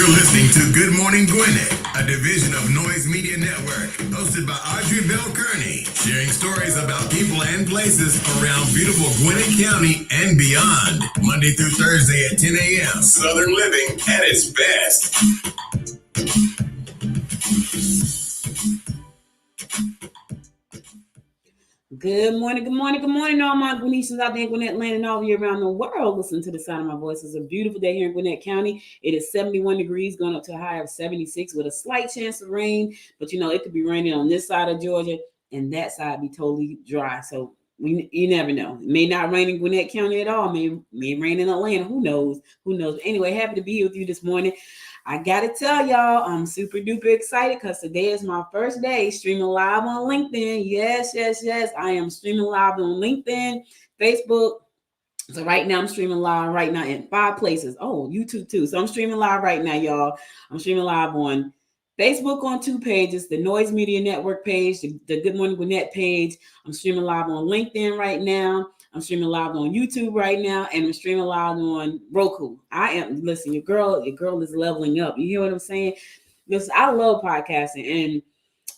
You're listening to Good Morning Gwinnett, a division of Noise Media Network, hosted by Audrey Bell Kearney, sharing stories about people and places around beautiful Gwinnett County and beyond. Monday through Thursday at 10 a.m. Southern living at its best. Good morning, all my Gwinnetians out there in Gwinnett land and all of you around the world. Listen to the sound of my voice. It's a beautiful day here in Gwinnett County. It is 71 degrees, going up to a high of 76 with a slight chance of rain. But it could be raining on this side of Georgia and that side be totally dry. So you never know. It may not rain in Gwinnett County at all. May rain in Atlanta. Who knows? Anyway, happy to be here with you this morning. I gotta tell y'all, I'm super duper excited because today is my first day streaming live on LinkedIn. Yes. I am streaming live on LinkedIn, Facebook. So right now I'm streaming live right now in 5 places. Oh, YouTube too. So I'm streaming live right now, y'all. I'm streaming live on Facebook on 2 pages, the Noise Media Network page, the Good Morning Gwinnett page. I'm streaming live on LinkedIn right now. I'm streaming live on YouTube right now, and I'm streaming live on Roku. Listen, your girl is leveling up. You hear what I'm saying? Listen, I love podcasting, and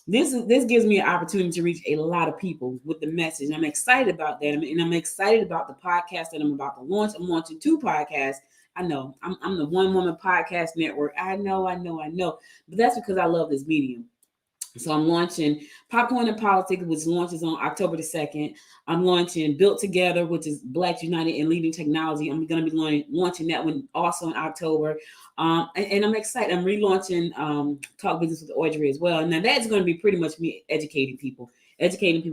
this gives me an opportunity to reach a lot of people with the message. I'm excited about that, and I'm excited about the podcast that I'm about to launch. I'm launching 2 podcasts. I know I'm the One Woman Podcast Network. I know, but that's because I love this medium. So I'm launching Popcorn and Politics, which launches on October the 2nd. I'm launching Built Together, which is Blacks United in Leading Technology. I'm going to be launching that one also in October. And I'm excited. I'm relaunching Talk Business with Audrey as well. Now that's going to be pretty much me educating people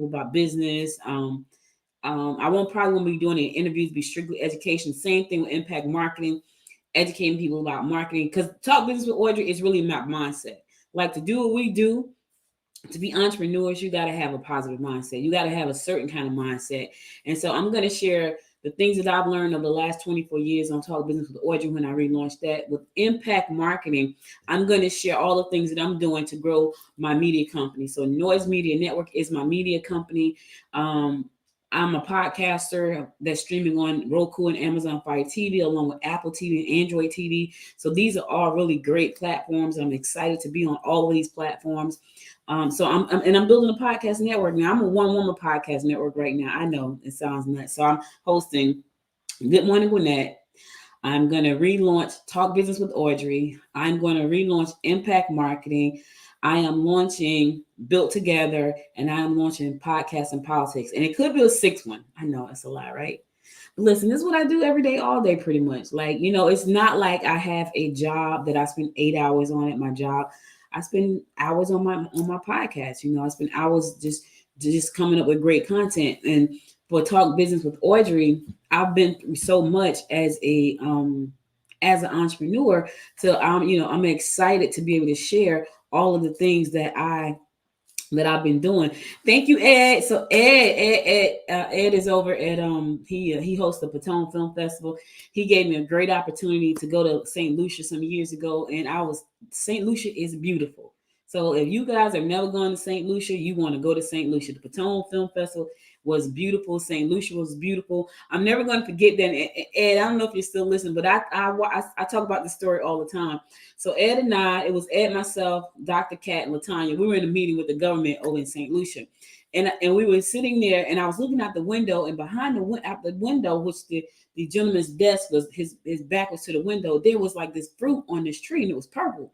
about business. I won't be doing any interviews, be strictly education. Same thing with Impact Marketing, educating people about marketing. Because Talk Business with Audrey is really about mindset. Like, to do what we do, to be entrepreneurs, you got to have a positive mindset. You got to have a certain kind of mindset. And so I'm going to share the things that I've learned over the last 24 years on Talk Business with Audrey when I relaunched that. With Impact Marketing, I'm going to share all the things that I'm doing to grow my media company. So Noise Media Network is my media company. I'm a podcaster that's streaming on Roku and Amazon Fire TV, along with Apple TV and Android TV. So these are all really great platforms. I'm excited to be on all of these platforms. So I'm building a podcast network now. I'm a One Woman Podcast Network right now. I know it sounds nuts. So I'm hosting Good Morning Gwinnett. I'm going to relaunch Talk Business with Audrey. I'm going to relaunch Impact Marketing. I am launching Built Together, and I am launching Podcasts and Politics. And it could be a 6th one. I know it's a lot, right? But listen, this is what I do every day, all day, pretty much. Like, it's not like I have a job that I spend 8 hours on at my job. I spend hours on my podcast. I spend hours just coming up with great content. And for Talk Business with Audrey, I've been through so much as an entrepreneur. So I'm excited to be able to share all of the things that I've been doing. Thank you, Ed. So Ed is over at he hosts the Patone Film Festival. He gave me a great opportunity to go to St. Lucia some years ago, and St. Lucia is beautiful. So if you guys have never gone to St. Lucia, you want to go to St. Lucia. The Patone Film Festival was beautiful. St. Lucia was beautiful. I'm never going to forget that. Ed, I don't know if you're still listening, but I talk about this story all the time. So Ed and it was Ed, myself, Dr. Kat, and LaTanya. We were in a meeting with the government over in St. Lucia. And we were sitting there, and I was looking out the window, and behind the window, which the gentleman's desk was, his back was to the window, there was like this fruit on this tree, and it was purple.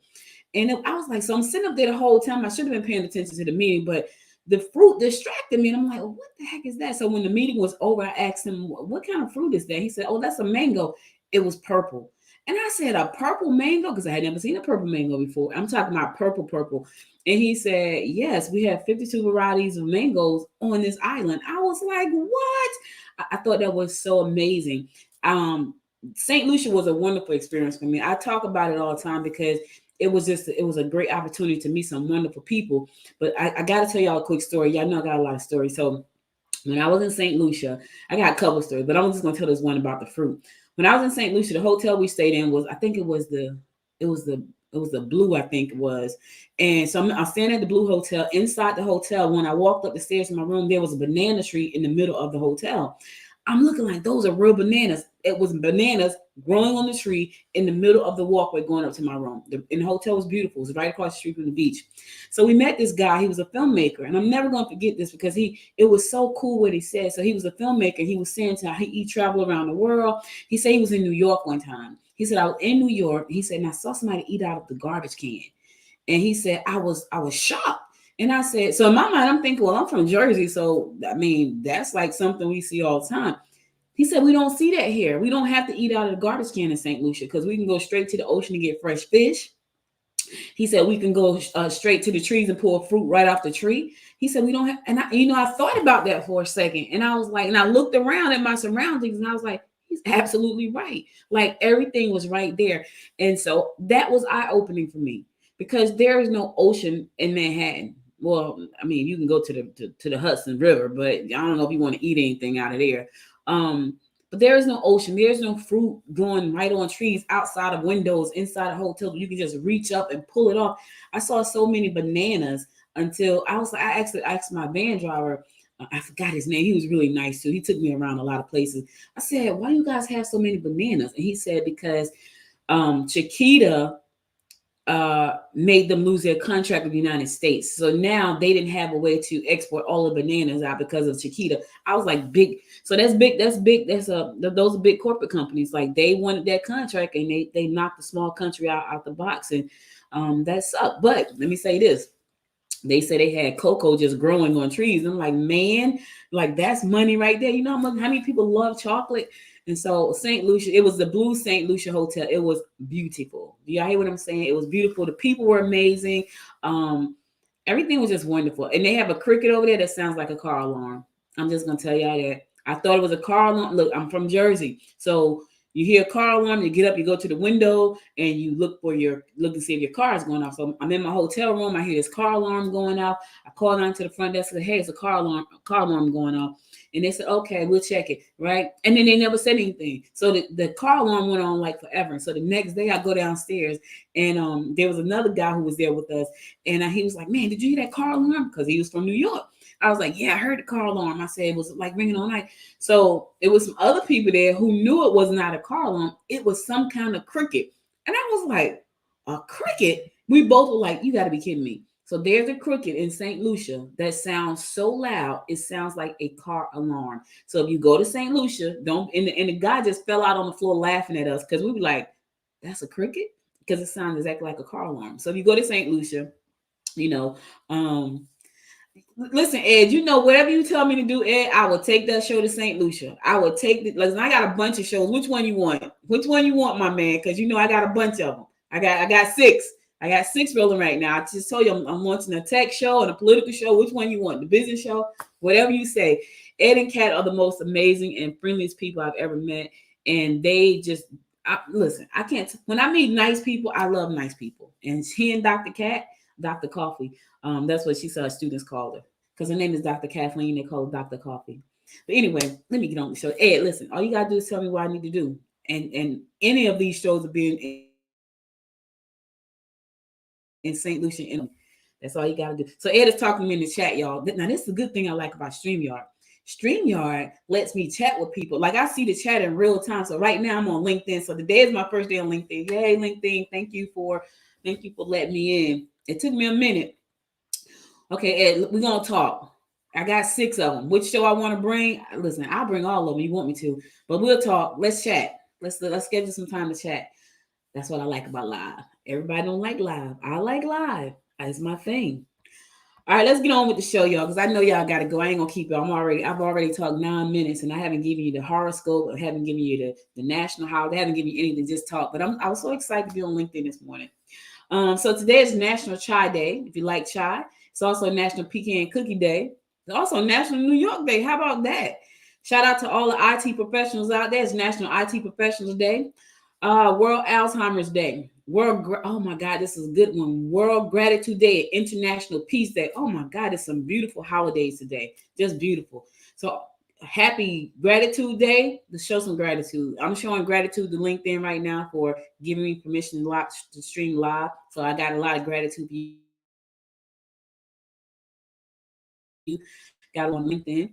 And I was like, so I'm sitting up there the whole time. I should have been paying attention to the meeting, but the fruit distracted me. And I'm like, well, what the heck is that? So when the meeting was over, I asked him, what kind of fruit is that? He said, oh, that's a mango. It was purple. And I said, a purple mango? Because I had never seen a purple mango before. I'm talking about purple. And he said, yes, we have 52 varieties of mangoes on this island. I was like, what? I thought that was so amazing. St. Lucia was a wonderful experience for me. I talk about it all the time because it was a great opportunity to meet some wonderful people. But I got to tell y'all a quick story. Y'all know I got a lot of stories. So when I was in St. Lucia, I got a couple of stories, but I'm just going to tell this one about the fruit. When I was in St. Lucia, the hotel we stayed in was, I think it was the Blue, I think it was. And so I'm staying at the Blue Hotel. Inside the hotel, when I walked up the stairs to my room, there was a banana tree in the middle of the hotel. I'm looking like those are real bananas. It was bananas growing on the tree in the middle of the walkway going up to my room. And the hotel was beautiful. It was right across the street from the beach. So we met this guy. He was a filmmaker, and I'm never going to forget this because it was so cool what he said. So he was a filmmaker. He was saying he traveled around the world. He said he was in New York one time. He said, I was in New York. He said, and I saw somebody eat out of the garbage can. And he said, I was shocked. And I said, so in my mind, I'm thinking, well, I'm from Jersey. So, I mean, that's like something we see all the time. He said, we don't see that here. We don't have to eat out of the garbage can in St. Lucia because we can go straight to the ocean to get fresh fish. He said, we can go straight to the trees and pull fruit right off the tree. He said, we don't have, and I thought about that for a second. And I was like, and I looked around at my surroundings and I was like, he's absolutely right. Like everything was right there. And so that was eye-opening for me because there is no ocean in Manhattan. Well, I mean, you can go to the Hudson River, but I don't know if you want to eat anything out of there. But there is no ocean. There's no fruit growing right on trees outside of windows, inside of hotels. You can just reach up and pull it off. I saw so many bananas until I actually asked my van driver. I forgot his name. He was really nice too. He took me around a lot of places. I said, "Why do you guys have so many bananas?" And he said, "Because Chiquita made them lose their contract with the United States. So now they didn't have a way to export all the bananas out because of Chiquita." I was like, big. So that's big. That's big. Those are big corporate companies. Like they wanted that contract and they knocked the small country out the box. And that sucked. But let me say this. They say they had cocoa just growing on trees. I'm like, man, like that's money right there. You know how many people love chocolate? And so St. Lucia, it was the Blue St. Lucia Hotel. It was beautiful. Do y'all hear what I'm saying? It was beautiful. The people were amazing. Everything was just wonderful. And they have a cricket over there that sounds like a car alarm. I'm just gonna tell y'all that. I thought it was a car alarm. Look, I'm from Jersey, so you hear a car alarm, you get up, you go to the window, and you look to see if your car is going off. So I'm in my hotel room, I hear this car alarm going off. I call down to the front desk and say, hey, it's a car alarm going off. And they said, okay, we'll check it, right? And then they never said anything. So the car alarm went on like forever. So the next day I go downstairs and there was another guy who was there with us. And he was like, man, did you hear that car alarm? Because he was from New York. I was like, yeah, I heard the car alarm. I said it was like ringing all night. So it was some other people there who knew it was not a car alarm. It was some kind of cricket. And I was like, a cricket? We both were like, you got to be kidding me. So there's a cricket in St. Lucia that sounds so loud, it sounds like a car alarm. So if you go to St. Lucia, and the guy just fell out on the floor laughing at us because we were like, that's a cricket? Because it sounds exactly like a car alarm. So if you go to St. Lucia, listen, Ed, whatever you tell me to do, Ed, I will take that show to St. Lucia. I will take it. Listen, I got a bunch of shows. Which one you want? Which one you want, my man? Because I got a bunch of them. I got 6. I got 6 rolling right now. I just told you I'm wanting a tech show and a political show. Which one you want? The business show? Whatever you say. Ed and Kat are the most amazing and friendliest people I've ever met. And they just, listen, I can't, when I meet nice people, I love nice people. And she and Dr. Kat, Dr. Coffee, that's what she said students called her. Because her name is Dr. Kathleen. They call her Dr. Coffee. But anyway, let me get on the show. Ed, listen, all you got to do is tell me what I need to do. And any of these shows are being in St. Lucia. That's all you got to do. So Ed is talking to me in the chat, y'all. Now, this is a good thing I like about StreamYard. StreamYard lets me chat with people. Like I see the chat in real time. So right now I'm on LinkedIn. So today is my first day on LinkedIn. Yay, LinkedIn. Thank you for letting me in. It took me a minute. Okay, Ed, we're going to talk. I got 6 of them. Which show I want to bring? Listen, I'll bring all of them. You want me to. But we'll talk. Let's chat. Let's schedule some time to chat. That's what I like about live. Everybody don't like live. I like live. That's my thing. All right, let's get on with the show, y'all, because I know y'all got to go. I ain't going to keep y'all. I've already talked 9 minutes, and I haven't given you the horoscope. I haven't given you the national holiday. I haven't given you anything, just talk. But I was so excited to be on LinkedIn this morning. So today is National Chai Day, if you like chai. It's also National Pecan Cookie Day. It's also National New York Day. How about that? Shout out to all the IT professionals out there. It's National IT Professionals Day. World Alzheimer's Day. Oh my God, this is a good one. World Gratitude Day, International Peace Day. Oh my God, there's some beautiful holidays today. Just beautiful. So happy Gratitude Day. Let's show some gratitude. I'm showing gratitude to LinkedIn right now for giving me permission to stream live. So I got a lot of gratitude for you. Got on LinkedIn.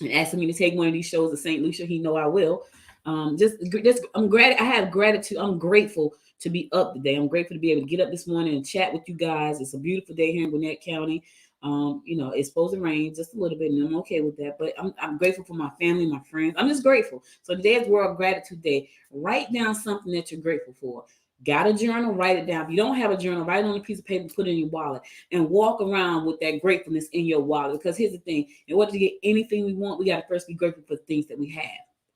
and asking me to take one of these shows to St. Lucia. He know I will. I'm I have gratitude. I'm grateful to be up today. I'm grateful to be able to get up this morning and chat with you guys. It's a beautiful day here in Gwinnett County. It's supposed to rain just a little bit, and I'm okay with that. But I'm grateful for my family, my friends. I'm just grateful. So today is World Gratitude Day. Write down something that you're grateful for. Got a journal? Write it down. If you don't have a journal, write it on a piece of paper, put it in your wallet, and walk around with that gratefulness in your wallet. Because here's the thing: in order to get anything we want, we got to first be grateful for the things that we have.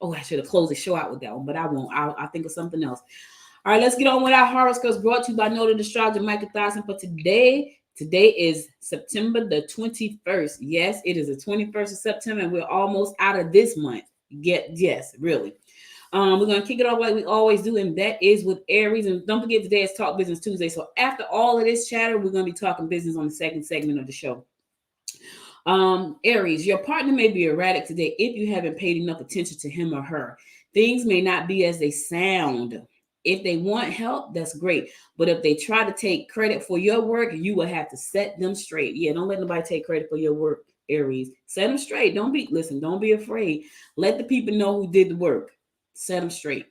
Oh, I should have closed the show out with that one, but I won't. I'll think of something else. All right, let's get on with our horoscopes brought to you by Noted Astrologer Micah Thyssen for today. Today is September the 21st. Yes, it is the 21st of September, and we're almost out of this month. Yes, really. We're going to kick it off like we always do, and that is with Aries. And don't forget, today is Talk Business Tuesday. So after all of this chatter, we're going to be talking business on the second segment of the show. Aries, your partner may be erratic today if you haven't paid enough attention to him or her. Things may not be as they sound. If they want help, that's great. But if they try to take credit for your work, you will have to set them straight. Yeah, don't let nobody take credit for your work, Aries. Set them straight. Don't be afraid. Let the people know who did the work. Set them straight.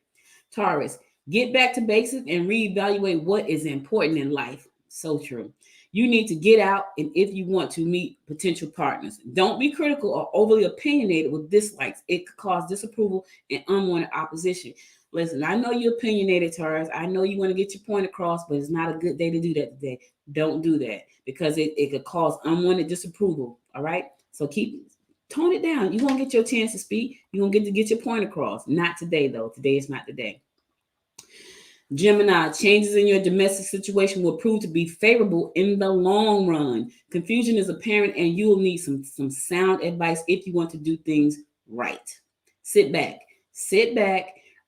Taurus, get back to basics and reevaluate what is important in life. So true. You need to get out, and if you want to meet potential partners, don't be critical or overly opinionated with dislikes. It could cause disapproval and unwanted opposition. Listen, I know you're opinionated, Taurus. I know you want to get your point across, but it's not a good day to do that today. Don't do that because it could cause unwanted disapproval. All right? So tone it down. You're going to get your chance to speak. You're going to get your point across. Not today, though. Today is not the day. Gemini, changes in your domestic situation will prove to be favorable in the long run. Confusion is apparent, and you will need some sound advice if you want to do things right. Sit back,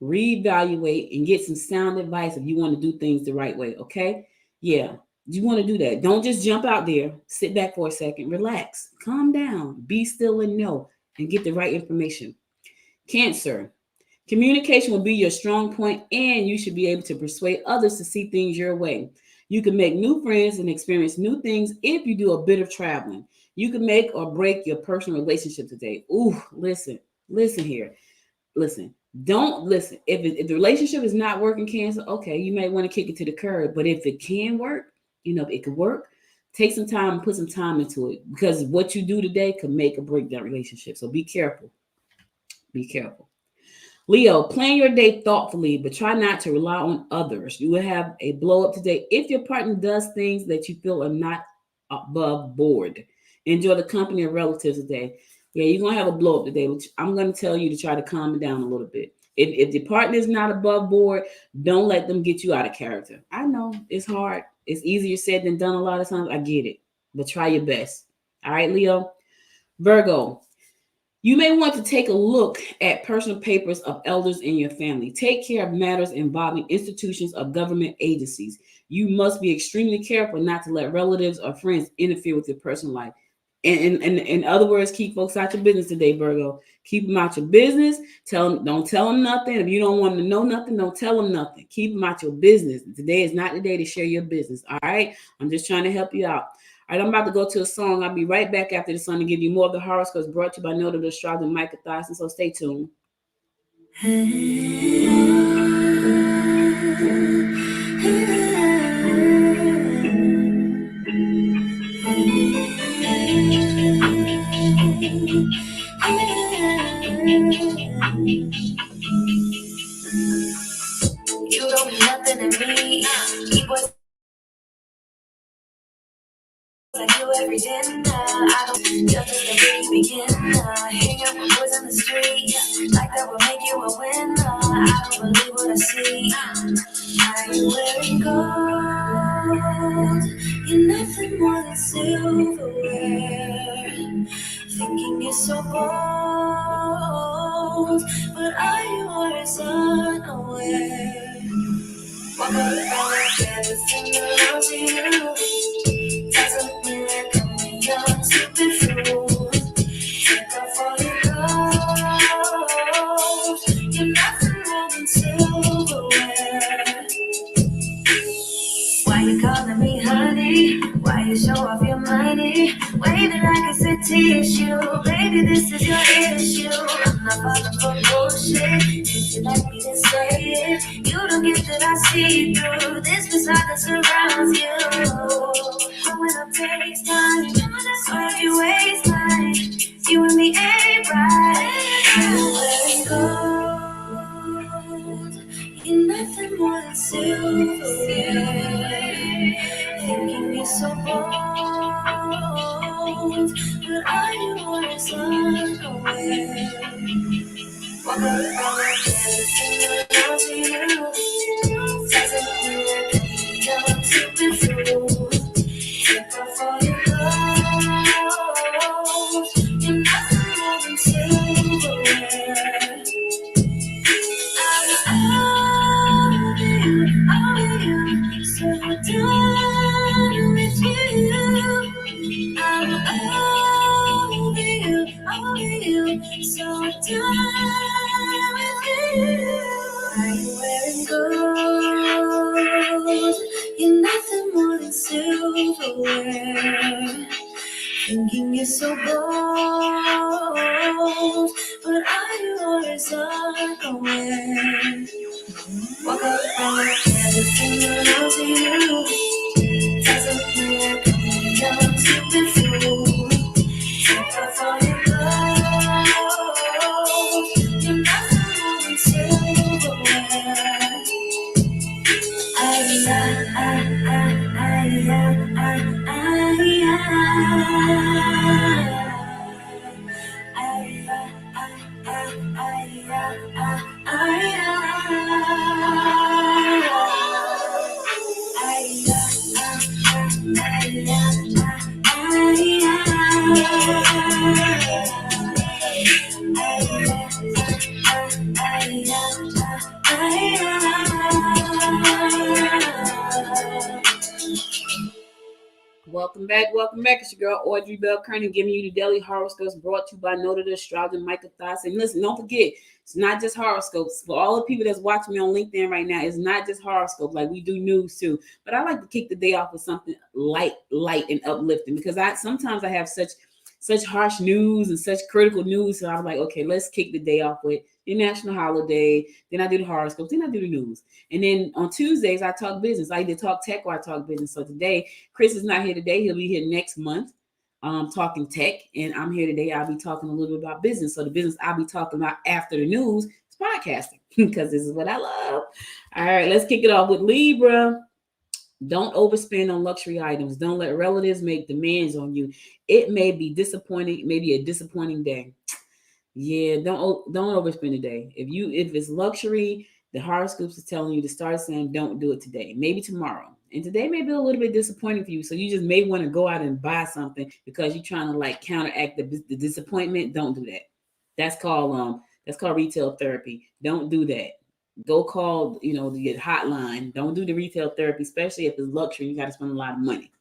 reevaluate, and get some sound advice if you want to do things the right way, okay? Yeah, you want to do that. Don't just jump out there. Sit back for a second, relax, calm down, be still and know, and get the right information. Cancer, communication will be your strong point, and you should be able to persuade others to see things your way. You can make new friends and experience new things if you do a bit of traveling. You can make or break your personal relationship today. Ooh, listen here. Don't listen. If the relationship is not working, Cancer, okay, you may want to kick it to the curb. But if it can work, it could work. Take some time and put some time into it, because what you do today could make or break that relationship. So be careful. Be careful. Leo, plan your day thoughtfully, but try not to rely on others. You will have a blow up today if your partner does things that you feel are not above board. Enjoy the company of relatives today. Yeah, you're going to have a blow up today, which I'm going to tell you to try to calm it down a little bit. If the partner is not above board, don't let them get you out of character. I know it's hard. It's easier said than done a lot of times. I get it, but try your best. All right, Leo. Virgo, you may want to take a look at personal papers of elders in your family. Take care of matters involving institutions or government agencies. You must be extremely careful not to let relatives or friends interfere with your personal life. And in other words, keep folks out your business today, Virgo. Keep them out your business. Don't tell them nothing. If you don't want them to know nothing, don't tell them nothing. Keep them out your business. Today is not the day to share your business. All right? I'm just trying to help you out. All right, I'm about to go to a song. I'll be right back after the song to give you more of the horoscopes brought to you by Noted Astrologer Micah Thyssen. So stay tuned. You don't mean nothing to me. Like you every dinner, I don't just the day begin. Hang out with boys in the street, like that will make you a winner. I don't believe what I see. Are you wearing gold? You're nothing more than silverware. Thinking you're so bold, but are you always unaware? Walk up and everything around you. Doesn't mean like I'm a young stupid fool. Take off all your clothes. You're nothing more than silverware. Why you calling me honey? Why you show off your money? Waving like it's a tissue. Baby, this is your issue. not falling for bullshit. If you like me, then say it. You don't get that I see through this facade that surrounds you. But when I take time, so if you waste time, you and me ain't right. You're wearing gold, you're nothing more than silver. Thinking you're so bold, but are you always unaware? Walk around like everything belongs to you. Doesn't mean that you're sleeping through. Take off all your clothes. You're nothing more than silverware. I'm over you, so done with you. I'm over you, so done with you. Are you wearing gold? You're nothing more than silverware. Thinking you're so bold, but are you always unaware? Walk around like everything belongs to you. Doesn't mean that you're sleeping through. Take off all your clothes. You're nothing more than silverware. Welcome back. It's your girl Audrey Bell Kearney giving you the daily horoscopes brought to you by Noted Astrologer Michael Thomas. And listen, don't forget, it's not just horoscopes. For all the people that's watching me on LinkedIn right now, it's not just horoscopes. Like, we do news too. But I like to kick the day off with something light and uplifting, because sometimes I have such harsh news and such critical news. So I'm like, okay, let's kick the day off with the national holiday. Then I do the horoscopes. Then I do the news. And then on Tuesdays, I talk business. I either talk tech or I talk business. So today, Chris is not here today. He'll be here next month talking tech. And I'm here today. I'll be talking a little bit about business. So the business I'll be talking about after the news is podcasting, because this is what I love. All right, let's kick it off with Libra. Don't overspend on luxury items. Don't let relatives make demands on you. It may be disappointing, maybe a disappointing day. Yeah, don't overspend a day. If it's luxury, the horoscopes is telling you to start saying don't do it today, maybe tomorrow. And today may be a little bit disappointing for you. So you just may want to go out and buy something because you're trying to like counteract the disappointment. Don't do that. That's called retail therapy. Don't do that. Go call, the hotline. Don't do the retail therapy, especially if it's luxury. You got to spend a lot of money.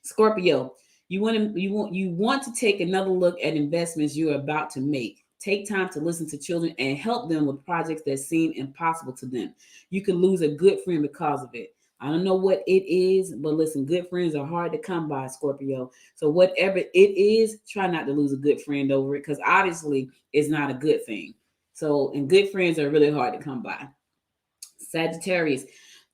Scorpio, you want to take another look at investments you're about to make. Take time to listen to children and help them with projects that seem impossible to them. You could lose a good friend because of it. I don't know what it is, but listen, good friends are hard to come by, Scorpio. So whatever it is, try not to lose a good friend over it, because obviously it's not a good thing. So, and good friends are really hard to come by. Sagittarius,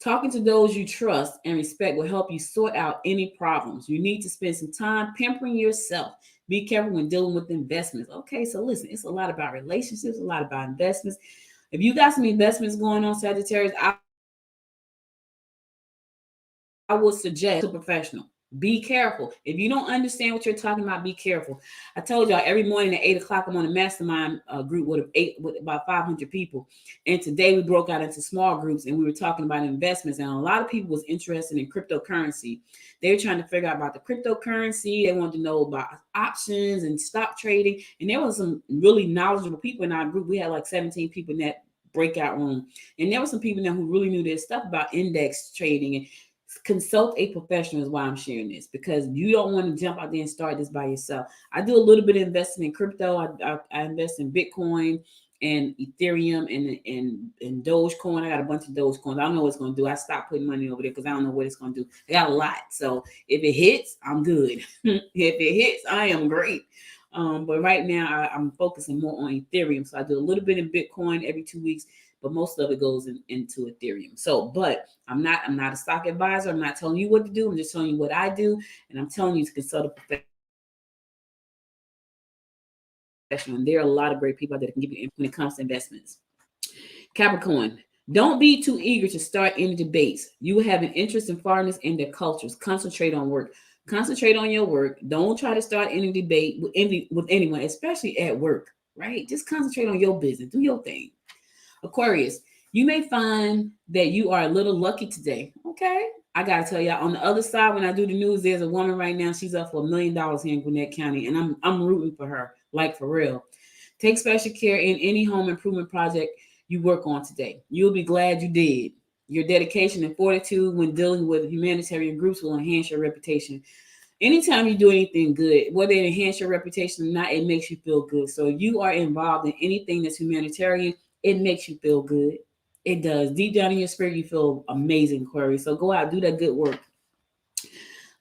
talking to those you trust and respect will help you sort out any problems. You need to spend some time pampering yourself. Be careful when dealing with investments. Okay, so listen, it's a lot about relationships, a lot about investments. If you got some investments going on, Sagittarius, I would suggest a professional. Be careful. If you don't understand what you're talking about, be careful. I told y'all every morning at 8 o'clock, I'm on a mastermind group with about 500 people. And today we broke out into small groups and we were talking about investments. And a lot of people was interested in cryptocurrency. They were trying to figure out about the cryptocurrency. They wanted to know about options and stock trading. And there was some really knowledgeable people in our group. We had like 17 people in that breakout room. And there were some people there who really knew their stuff about index trading. And consult a professional is why I'm sharing this, because you don't want to jump out there and start this by yourself. I do a little bit of investing in crypto. I invest in Bitcoin and Ethereum and Dogecoin. I got a bunch of Dogecoins. I don't know what it's going to do. I stopped putting money over there because I don't know what it's going to do. I got a lot. So if it hits, I'm good. If it hits, I am great. But right now I'm focusing more on Ethereum. So I do a little bit in Bitcoin every 2 weeks, but most of it goes into Ethereum. So, but I'm not a stock advisor. I'm not telling you what to do. I'm just telling you what I do, and I'm telling you to consult a professional. And there are a lot of great people out there that can give you input when it comes to investments. Capricorn, don't be too eager to start any debates. You have an interest in foreigners and their cultures. Concentrate on work. Concentrate on your work. Don't try to start any debate with anyone, especially at work, right? Just concentrate on your business. Do your thing. Aquarius, you may find that you are a little lucky today. Okay. I got to tell y'all, on the other side, when I do the news, there's a woman right now. She's up for $1 million here in Gwinnett County, and I'm rooting for her, like for real. Take special care in any home improvement project you work on today. You'll be glad you did. Your dedication and fortitude when dealing with humanitarian groups will enhance your reputation. Anytime you do anything good, whether it enhance your reputation or not, it makes you feel good. So if you are involved in anything that's humanitarian, it makes you feel good. It does. Deep down in your spirit, you feel amazing, Aquarius. So go out, do that good work.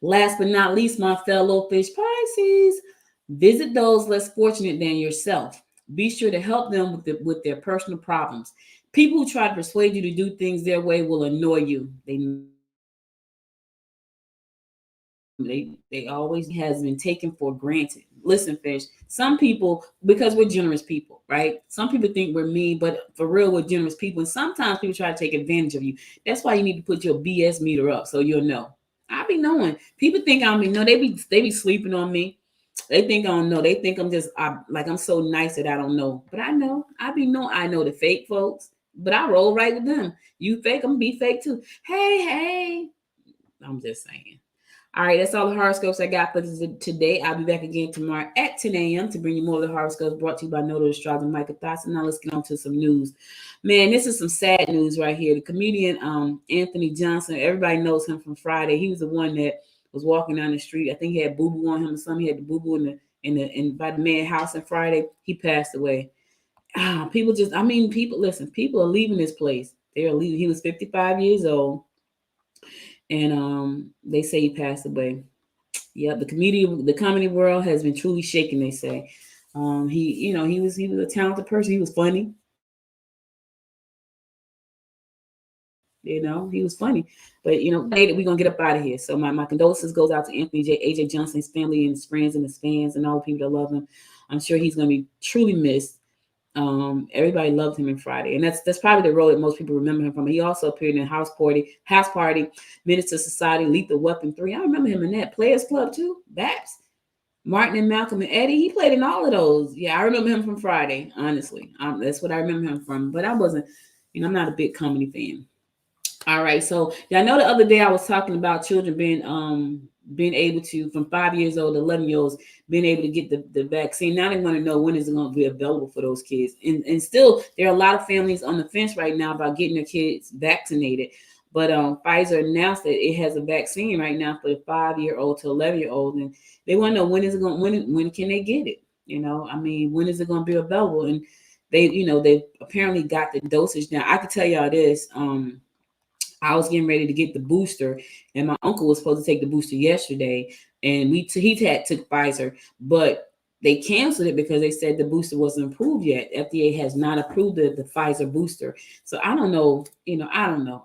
Last but not least, my fellow fish Pisces, visit those less fortunate than yourself. Be sure to help them with their personal problems. People who try to persuade you to do things their way will annoy you. They always has been taken for granted. Listen, fish, some people, because we're generous people, right? Some people think we're mean, but for real, we're generous people. And sometimes people try to take advantage of you. That's why you need to put your BS meter up so you'll know. I be knowing. People think I'm mean. No, they be sleeping on me. They think I don't know. They think I'm so nice that I don't know. But I know. I know the fake folks, but I roll right with them. You fake, I'm be fake too. Hey. I'm just saying. All right, that's all the horoscopes I got for today. I'll be back again tomorrow at 10 a.m. to bring you more of the horoscopes brought to you by Noto Astrologer Micah Thoughts. Now let's get on to some news. Man, this is some sad news right here. The comedian Anthony Johnson, everybody knows him from Friday. He was the one that was walking down the street. I think he had boo-boo on him or something. He had the boo-boo by the man's house on Friday. He passed away. People listen, people are leaving this place. They are leaving. He was 55 years old. And they say he passed away. Yeah, the comedy world has been truly shaken, they say. He was a talented person. He was funny. He was funny. But we're gonna get up out of here. So my condolences goes out to Anthony AJ Johnson's family and his friends and his fans and all the people that love him. I'm sure he's gonna be truly missed. Everybody loved him in Friday, and that's probably the role that most people remember him from. He also appeared in House Party, Menace II Society, Lethal Weapon 3. I remember him in that. Players Club 2, Baps, Martin and Malcolm and Eddie. He played in all of those. Yeah, I remember him from Friday. Honestly, that's what I remember him from. But I wasn't, I'm not a big comedy fan. All right, so I know the other day I was talking about children being able to, from 5 years old to 11 years old, being able to get the vaccine. Now they want to know when is it going to be available for those kids. And still, there are a lot of families on the fence right now about getting their kids vaccinated. But Pfizer announced that it has a vaccine right now for the 5-year-old to 11-year-old, and they want to know when can they get it? When is it going to be available? And they apparently got the dosage now. I can tell y'all this. I was getting ready to get the booster, and my uncle was supposed to take the booster yesterday, and he took Pfizer, but they canceled it because they said the booster wasn't approved yet. FDA has not approved the Pfizer booster, so I don't know. I don't know.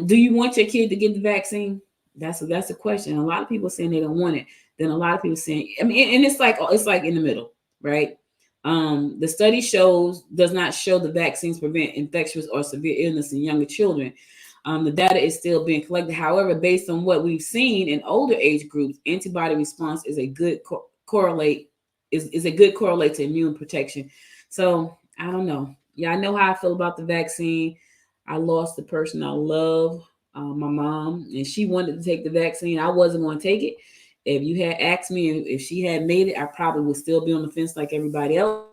Do you want your kid to get the vaccine? That's a question. A lot of people saying they don't want it. Then a lot of people saying, and it's like in the middle, right? The study does not show the vaccines prevent infectious or severe illness in younger children. The data is still being collected. However, based on what we've seen in older age groups, antibody response is a good correlate to immune protection. So I don't know. Yeah, I know how I feel about the vaccine. I lost the person I love, my mom, and she wanted to take the vaccine. I wasn't going to take it. If you had asked me if she had made it, I probably would still be on the fence like everybody else.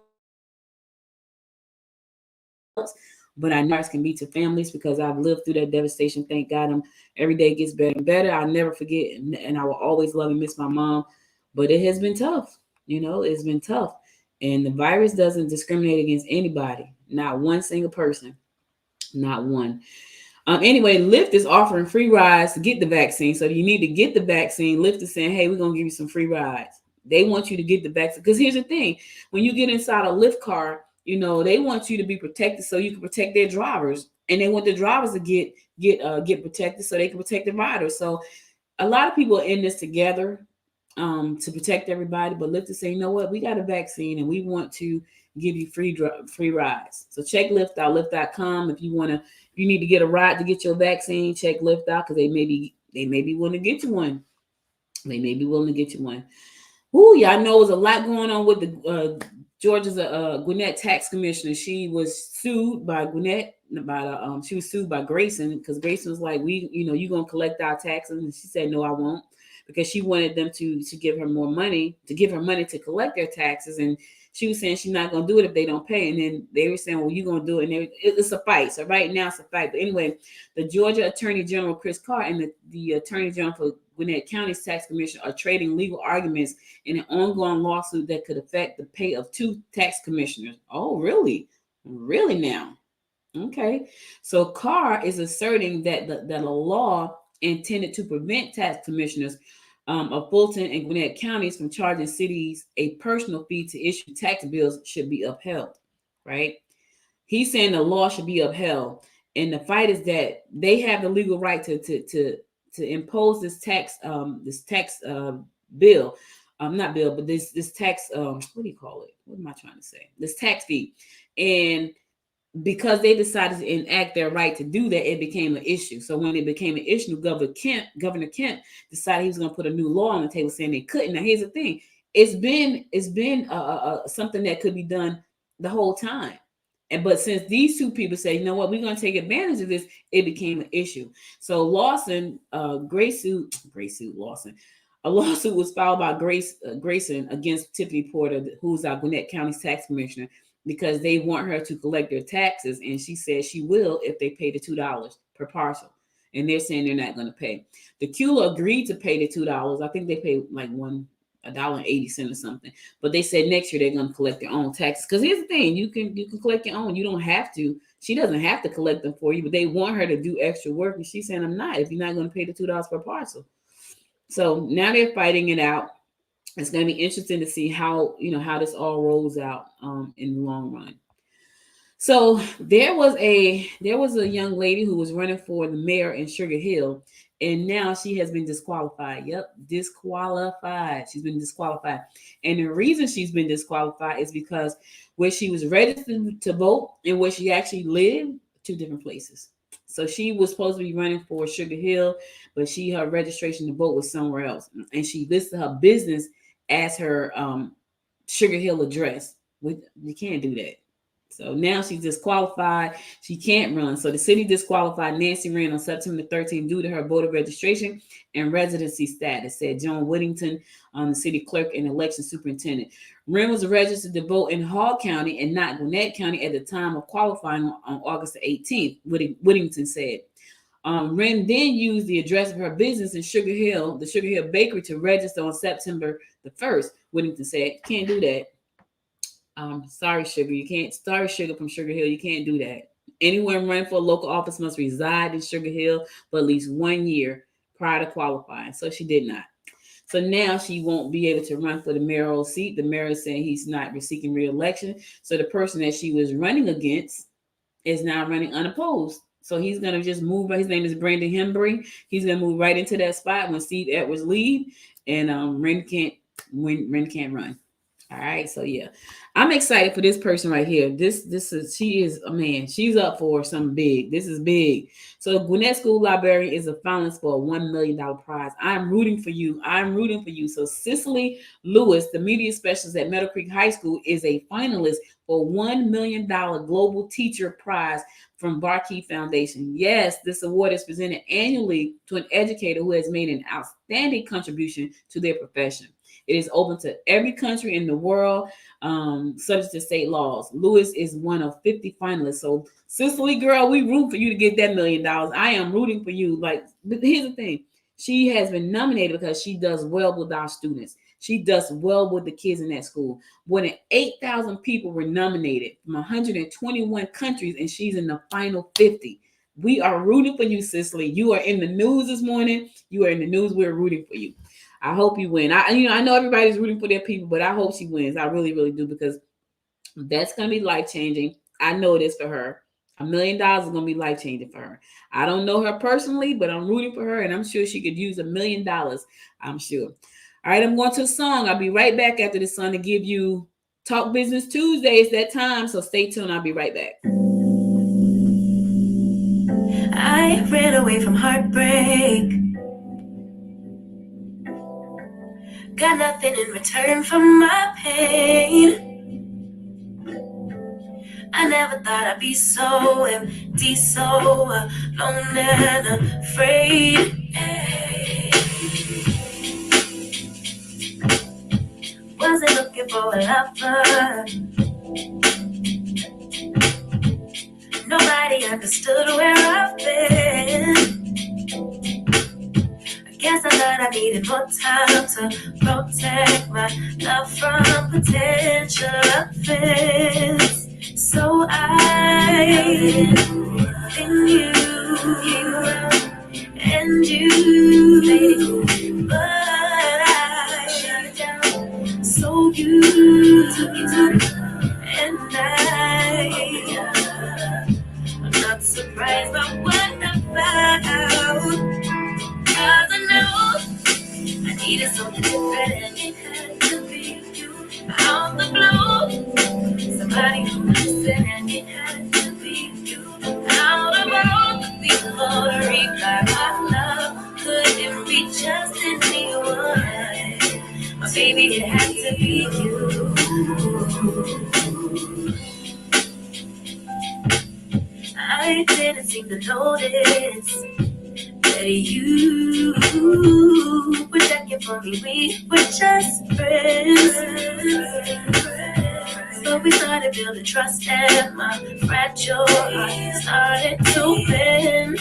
But I know it can be to families because I've lived through that devastation. Thank God, every day gets better and better. I'll never forget, and I will always love and miss my mom. But it has been tough. It's been tough. And the virus doesn't discriminate against anybody, not one single person, not one. Anyway, Lyft is offering free rides to get the vaccine. So you need to get the vaccine. Lyft is saying, hey, we're going to give you some free rides. They want you to get the vaccine. Because here's the thing. When you get inside a Lyft car, you know, they want you to be protected so you can protect their drivers. And they want the drivers to get protected so they can protect the riders. So a lot of people are in this together to protect everybody. But Lyft is saying, you know what? We got a vaccine and we want to give you free rides. So check Lyft out, Lyft.com. If you need to get a ride to get your vaccine, check Lyft out because they may be willing to get you one. They may be willing to get you one. Ooh, y'all know there's a lot going on with the Georgia's Gwinnett tax commissioner. She was sued by Gwinnett she was sued by Grayson because Grayson was like, you're gonna collect our taxes, and she said, no, I won't, because she wanted them to give her more money, to collect their taxes, and she was saying she's not going to do it if they don't pay. And then they were saying, well, you're going to do it. And it's a fight. So right now it's a fight. But anyway, the Georgia Attorney General, Chris Carr, and the Attorney General for Gwinnett County's tax commission are trading legal arguments in an ongoing lawsuit that could affect the pay of 2 tax commissioners. Oh, really? Really now? Okay. So Carr is asserting that a law intended to prevent tax commissioners of Fulton and Gwinnett counties from charging cities a personal fee to issue tax bills should be upheld, right? He's saying the law should be upheld, and the fight is that they have the legal right to impose this tax bill, not bill, but this tax what do you call it? What am I trying to say? This tax fee, and because they decided to enact their right to do that, it became an issue. So when it became an issue, Governor Kemp decided he was going to put a new law on the table saying they couldn't. Now, here's the thing. It's been something that could be done the whole time. But since these 2 people say, you know what, we're going to take advantage of this, it became an issue. So Lawson, Lawson. A lawsuit was filed by Grayson against Tiffany Porter, who's our Gwinnett County's tax commissioner, because they want her to collect their taxes. And she says she will if they pay the $2 per parcel. And they're saying they're not going to pay. The CULA agreed to pay the $2. I think they pay like $1.80 or something. But they said next year they're going to collect their own taxes. Because here's the thing, you can collect your own. You don't have to. She doesn't have to collect them for you, but they want her to do extra work. And she's saying, I'm not, if you're not going to pay the $2 per parcel. So now they're fighting it out. It's going to be interesting to see how this all rolls out in the long run. So there was a young lady who was running for the mayor in Sugar Hill, and now she has been disqualified. Yep, disqualified. She's been disqualified. And the reason she's been disqualified is because where she was registered to vote and where she actually lived, 2 different places. So she was supposed to be running for Sugar Hill, but her registration to vote was somewhere else. And she listed her business as her Sugar Hill address. You can't do that. So now she's disqualified. She can't run. So the city disqualified Nancy Wren on September 13th due to her voter registration and residency status, said John Whittington, the city clerk and election superintendent. Wren was registered to vote in Hall County and not Gwinnett County at the time of qualifying on August 18th, Whittington said. Wren then used the address of her business in Sugar Hill, the Sugar Hill Bakery, to register on September the 1st. Whittington said, can't do that. Sorry, Sugar. You can't. Sorry, Sugar from Sugar Hill. You can't do that. Anyone running for a local office must reside in Sugar Hill for at least 1 year prior to qualifying. So she did not. So now she won't be able to run for the mayoral seat. The mayor is saying he's not seeking re-election. So the person that she was running against is now running unopposed. So he's going to just move. His name is Brandon Hembury. He's going to move right into that spot when Steve Edwards leave, and Wren can't run. All right, so yeah, I'm excited for this person right here. She's up for something big. This is big. So Gwinnett School Librarian is a finalist for a $1 million prize. I'm rooting for you. So Cicely Lewis, the media specialist at Meadow Creek High School, is a finalist for $1 million Global Teacher Prize from Barkey Foundation. Yes, this award is presented annually to an educator who has made an outstanding contribution to their profession. It is open to every country in the world, subject to state laws. Lewis is one of 50 finalists. So, Cicely, girl, we root for you to get that $1 million. I am rooting for you. But here's the thing. She has been nominated because she does well with our students. She does well with the kids in that school. More than 8,000 people were nominated from 121 countries, and she's in the final 50. We are rooting for you, Cicely. You are in the news this morning. You are in the news. We're rooting for you. I hope you win. I know everybody's rooting for their people, but I hope she wins. I really, really do, because that's gonna be life changing. I know it is for her. $1 million is gonna be life changing for her. I don't know her personally, but I'm rooting for her, and I'm sure she could use $1 million. I'm sure. All right, I'm going to a song. I'll be right back after this song to give you Talk Business Tuesdays that time. So stay tuned. I'll be right back. I ran away from heartbreak. Got nothing in return for my pain. I never thought I'd be so empty, so alone and afraid. Wasn't looking for a lover. Nobody understood where I've been. I guess I thought I needed more time to protect my love from potential offense. So I then you and you, but I shut it down. So you took it and I'm not surprised by what I found. 'Cause I know I needed something different, and it had to be you. Out the blue, somebody who listened, and it had to be you. Out of all the people to reply, my love couldn't be just anyone. My baby, it had to be you. I didn't seem to notice that you were checking for me. We were just friends. So we started building trust, and my fragile heart started to bend.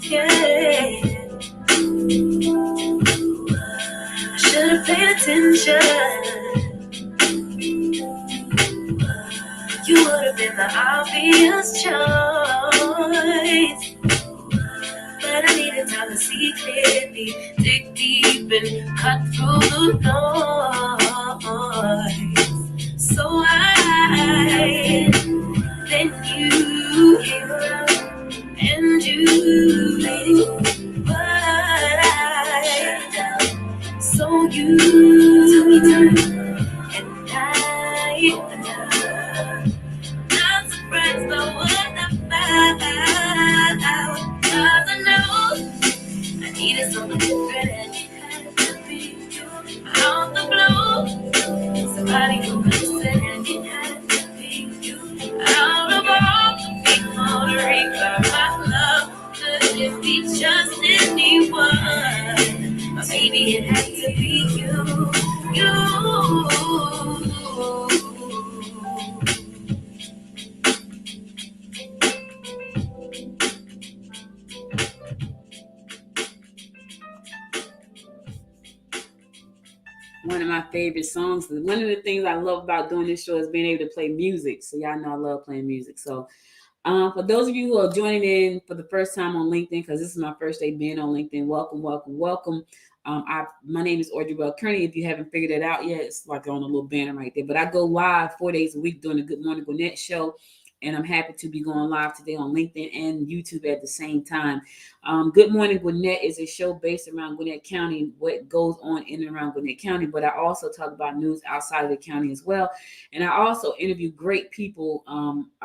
Yeah. I should have paid attention. You would have been the obvious choice. But I needed time to see clearly, dig deep and cut through the noise. So I, then you came around and you, but I, so you took me down, and I, not surprised by what I found. 'Cause I know I needed something different, and it had to be you. Out the blue, somebody who listened, and it had to be you. Out of all the people to require my love, could it be just anyone? My baby, it had to be you. One of my favorite songs. One of the things I love about doing this show is being able to play music. So y'all know I love playing music. So for those of you who are joining in for the first time on LinkedIn, because this is my first day being on LinkedIn, welcome, welcome, welcome. My name is Audrey Bell Kearney. If you haven't figured it out yet, it's like on a little banner right there. But I go live 4 days a week doing the Good Morning Gwinnett show. And I'm happy to be going live today on LinkedIn and YouTube at the same time. Good Morning Gwinnett is a show based around Gwinnett County, what goes on in and around Gwinnett County. But I also talk about news outside of the county as well. And I also interview great people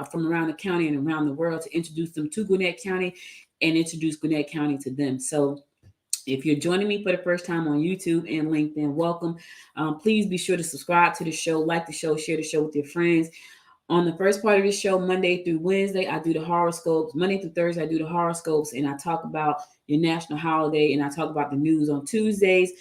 from around the county and around the world to introduce them to Gwinnett County and introduce Gwinnett County to them. So if you're joining me for the first time on YouTube and LinkedIn, welcome. Please be sure to subscribe to the show, like the show, share the show with your friends. On the first part of the show, Monday through Wednesday, I do the horoscopes. Monday through Thursday, I do the horoscopes, and I talk about your national holiday, and I talk about the news on Tuesdays.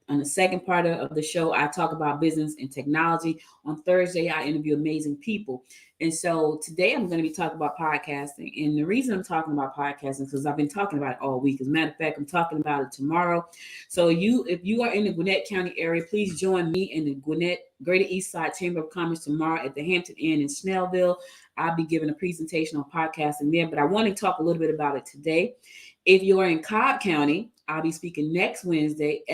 On the second part of the show, I talk about business and technology. On Thursday, I interview amazing people. And so today I'm going to be talking about podcasting. And the reason I'm talking about podcasting is because I've been talking about it all week. As a matter of fact, I'm talking about it tomorrow. So if you are in the Gwinnett County area, please join me in the Gwinnett Greater East Side Chamber of Commerce tomorrow at the Hampton Inn in Snellville. I'll be giving a presentation on podcasting there, but I want to talk a little bit about it today. If you're in Cobb County, I'll be speaking next Wednesday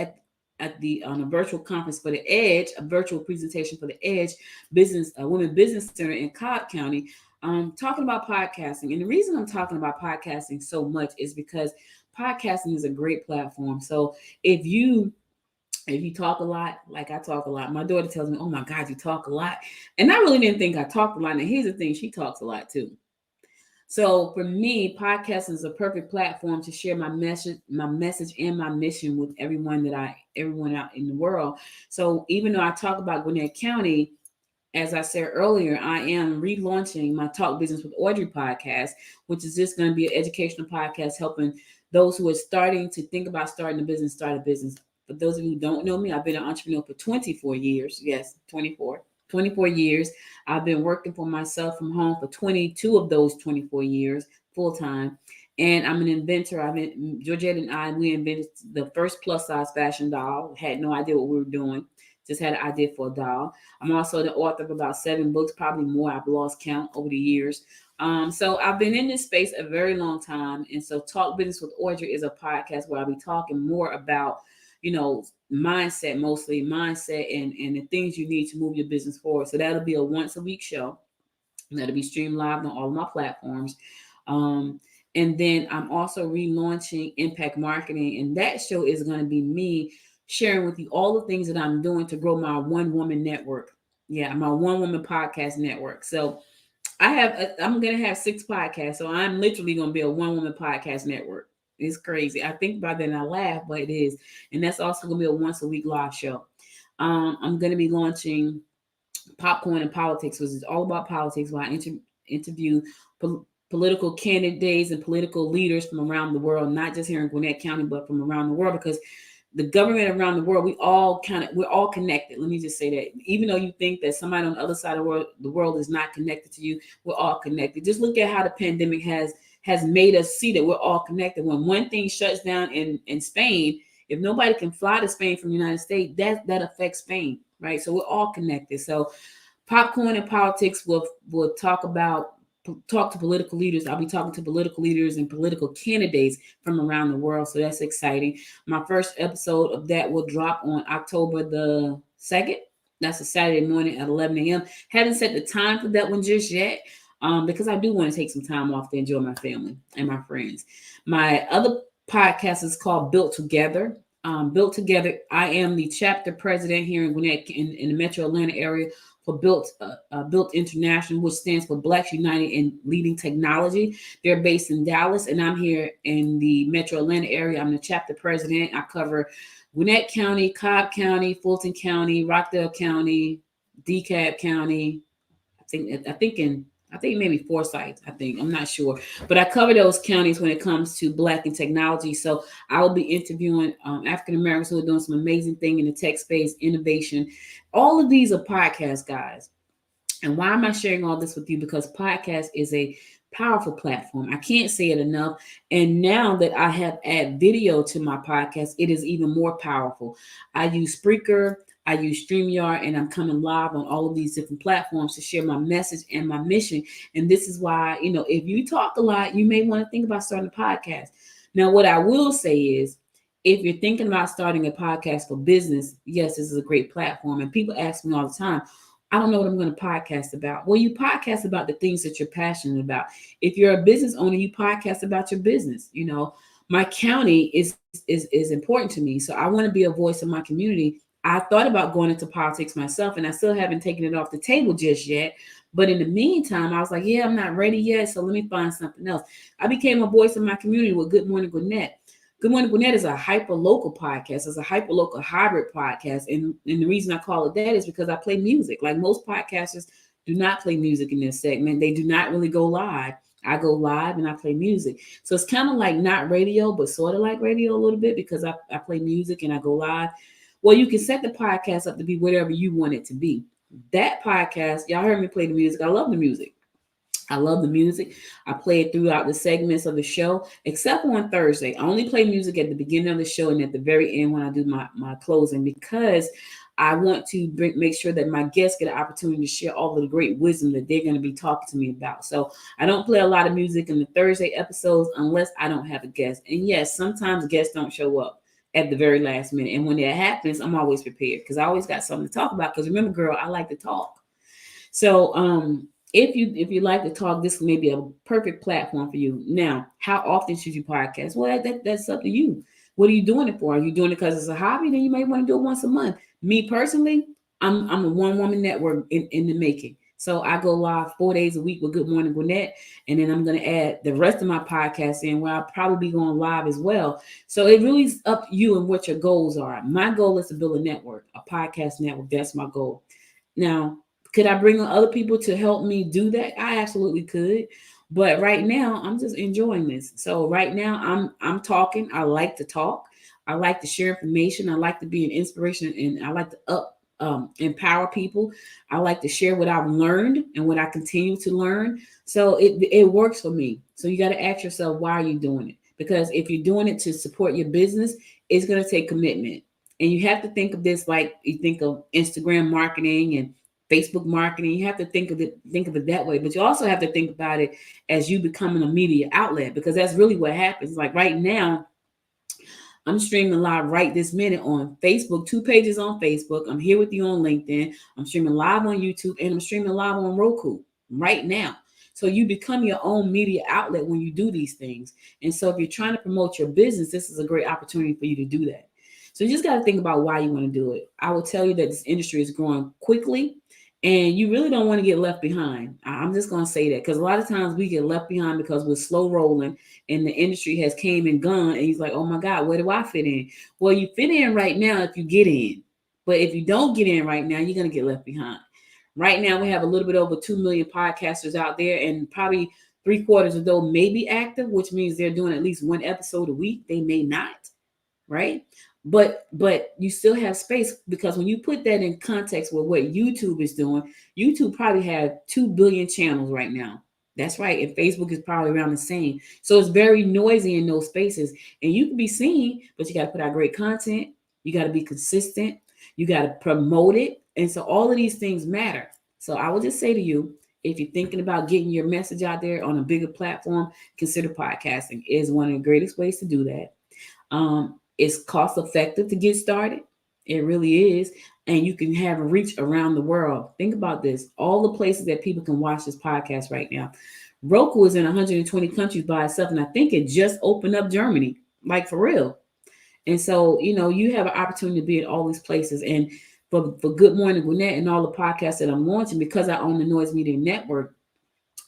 on a virtual conference for the Edge, a virtual presentation for the Edge Women Business Center in Cobb County, talking about podcasting. And the reason I'm talking about podcasting so much is because podcasting is a great platform. So if you talk a lot, like I talk a lot, my daughter tells me, "Oh my God, you talk a lot." And I really didn't think I talked a lot. And here's the thing, she talks a lot too. So for me, podcasting is a perfect platform to share my message and my mission with everyone out in the world. So even though I talk about Gwinnett County, as I said earlier, I am relaunching my Talk Business with Audrey podcast, which is just going to be an educational podcast helping those who are starting to think about starting a business, start a business. For those of you who don't know me, I've been an entrepreneur for 24 years. Yes, 24 years. I've been working for myself from home for 22 of those 24 years, full time. And I'm an inventor. Georgette and I, we invented the first plus size fashion doll. Had no idea what we were doing. Just had an idea for a doll. I'm also the author of about 7 books, probably more. I've lost count over the years. So I've been in this space a very long time. And so Talk Business with Audrey is a podcast where I'll be talking more about, mindset, mostly mindset and the things you need to move your business forward. So that'll be a once a week show. That'll be streamed live on all of my platforms. And then I'm also relaunching Impact Marketing. And that show is going to be me sharing with you all the things that I'm doing to grow my one woman network. Yeah, my one woman podcast network. So I'm going to have 6 podcasts. So I'm literally going to be a one woman podcast network. It's crazy. I think about that and I laugh, but it is. And that's also going to be a once a week live show. I'm going to be launching Popcorn and Politics, which is all about politics, where I interview political candidates and political leaders from around the world, not just here in Gwinnett County, but from around the world, because the government around the world, we're all connected. Let me just say that. Even though you think that somebody on the other side of the world is not connected to you, we're all connected. Just look at how the pandemic has made us see that we're all connected. When one thing shuts down in Spain, if nobody can fly to Spain from the United States, that affects Spain, right? So we're all connected. So Popcorn and Politics will talk to political leaders. I'll be talking to political leaders and political candidates from around the world. So that's exciting. My first episode of that will drop on October the 2nd. That's a Saturday morning at 11 a.m. Haven't set the time for that one just yet. Because I do want to take some time off to enjoy my family and my friends. My other podcast is called Built Together. Built Together, I am the chapter president here in Gwinnett, in the Metro Atlanta area for Built International, which stands for Blacks United in Leading Technology. They're based in Dallas, and I'm here in the Metro Atlanta area. I'm the chapter president. I cover Gwinnett County, Cobb County, Fulton County, Rockdale County, DeKalb County. I think maybe Forsyth, I'm not sure. But I cover those counties when it comes to Black and technology. So I will be interviewing African-Americans who are doing some amazing thing in the tech space, innovation. All of these are podcasts, guys. And why am I sharing all this with you? Because podcast is a powerful platform. I can't say it enough. And now that I have added video to my podcast, it is even more powerful. I use Spreaker, I use StreamYard, and I'm coming live on all of these different platforms to share my message and my mission. And this is why, if you talk a lot, you may want to think about starting a podcast. Now, what I will say is, if you're thinking about starting a podcast for business, yes, this is a great platform. And people ask me all the time, I don't know what I'm going to podcast about. Well, you podcast about the things that you're passionate about. If you're a business owner, you podcast about your business. My county is important to me. So I want to be a voice in my community. I thought about going into politics myself, and I still haven't taken it off the table just yet. But in the meantime, I was like, I'm not ready yet. So let me find something else. I became a voice in my community with Good Morning Gwinnett. Good Morning Gwinnett is a hyper-local podcast. It's a hyper-local hybrid podcast. And the reason I call it that is because I play music. Like most podcasters do not play music in this segment. They do not really go live. I go live and I play music. So it's kind of like not radio, but sort of like radio a little bit because I play music and I go live. Well, you can set the podcast up to be whatever you want it to be. That podcast, y'all heard me play the music. I love the music. I love the music. I play it throughout the segments of the show, except on Thursday. I only play music at the beginning of the show and at the very end when I do my closing, because I want to make sure that my guests get an opportunity to share all of the great wisdom that they're going to be talking to me about. So I don't play a lot of music in the Thursday episodes unless I don't have a guest. And yes, sometimes guests don't show up at the very last minute. And when that happens, I'm always prepared because I always got something to talk about. Because remember, girl, I like to talk. So if you like to talk, this may be a perfect platform for you. Now, how often should you podcast? Well, that's up to you. What are you doing it for? Are you doing it because it's a hobby? Then you may want to do it once a month. Me personally, I'm a one-woman network in the making. So I go live 4 days a week with Good Morning Gwinnett, and then I'm going to add the rest of my podcast in where I'll probably be going live as well. So it really is up to you and what your goals are. My goal is to build a network, a podcast network. That's my goal. Now, could I bring on other people to help me do that? I absolutely could. But right now, I'm just enjoying this. So right now, I'm talking. I like to talk. I like to share information. I like to be an inspiration, and I like to empower people. I like to share what I've learned and what I continue to learn. So it works for me. So you got to ask yourself, why are you doing it? Because if you're doing it to support your business, it's going to take commitment. And you have to think of this like you think of Instagram marketing and Facebook marketing. You have to think of it that way, but you also have to think about it as you becoming a media outlet, because that's really what happens. Like right now, I'm streaming live right this minute on Facebook, 2 pages on Facebook. I'm here with you on LinkedIn. I'm streaming live on YouTube, and I'm streaming live on Roku right now. So you become your own media outlet when you do these things. And so if you're trying to promote your business, this is a great opportunity for you to do that. So you just got to think about why you want to do it. I will tell you that this industry is growing quickly, and you really don't want to get left behind. I'm just going to say that, because a lot of times we get left behind because we're slow rolling and the industry has came and gone, and he's like, oh my God, where do I fit in? Well, you fit in right now if you get in. But if you don't get in right now, you're going to get left behind. Right now, we have a little bit over 2 million podcasters out there, and probably 3/4 of those may be active, which means they're doing at least 1 episode a week. They may not, right? But you still have space, because when you put that in context with what YouTube is doing, YouTube probably have 2 billion channels right now. That's right. And Facebook is probably around the same. So it's very noisy in those spaces. And you can be seen, but you got to put out great content. You got to be consistent. You got to promote it. And so all of these things matter. So I will just say to you, if you're thinking about getting your message out there on a bigger platform, consider podcasting. It is one of the greatest ways to do that. It's cost effective to get started. It really is. And you can have a reach around the world. Think about this. All the places that people can watch this podcast right now. Roku is in 120 countries by itself. And I think it just opened up Germany, like for real. And so, you have an opportunity to be in all these places. And for Good Morning Gwinnett and all the podcasts that I'm launching, because I own the Noise Media Network,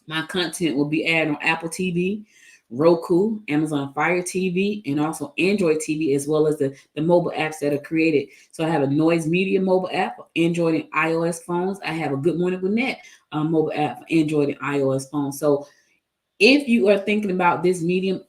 my content will be aired on Apple TV, Roku, Amazon Fire TV, and also Android TV, as well as the mobile apps that are created. So I have a Noise Media mobile app for Android and iOS phones. I have a Good Morning Gwinnett mobile app for Android and iOS phones. So if you are thinking about this medium,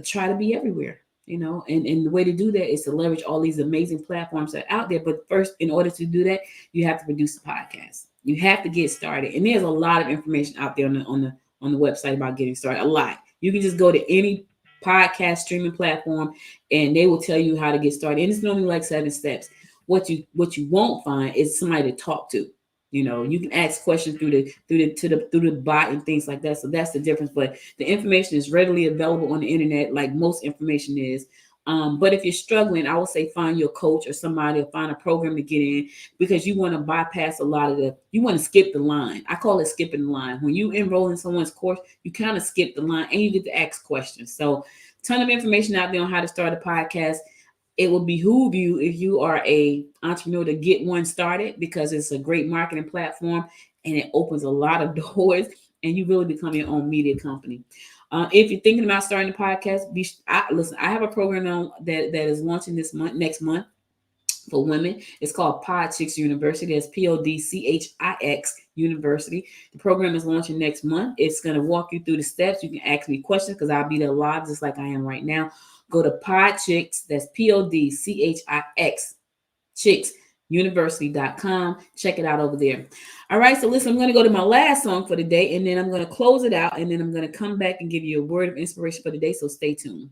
try to be everywhere, and the way to do that is to leverage all these amazing platforms that are out there. But first, in order to do that, you have to produce a podcast. You have to get started. And there's a lot of information out there on the website about getting started, a lot. You can just go to any podcast streaming platform and they will tell you how to get started. And it's normally like 7 steps. What you won't find is somebody to talk to. You can ask questions through the bot and things like that. So that's the difference. But the information is readily available on the internet, like most information is. But if you're struggling, I would say find your coach or somebody, or find a program to get in, because you want to bypass a lot of you want to skip the line. I call it skipping the line. When you enroll in someone's course, you kind of skip the line and you get to ask questions. So ton of information out there on how to start a podcast. It will behoove you, if you are a entrepreneur, to get one started, because it's a great marketing platform and it opens a lot of doors, and you really become your own media company. If you're thinking about starting a podcast, listen, I have a program on that is launching next month for women. It's called PodChix University. That's PodChix University. The program is launching next month. It's going to walk you through the steps. You can ask me questions because I'll be there live just like I am right now. Go to PodChix, that's PodChix chicksuniversity.com. Check it out over there. All right, so listen, I'm going to go to my last song for the day, and then I'm going to close it out, and then I'm going to come back and give you a word of inspiration for the day, so stay tuned.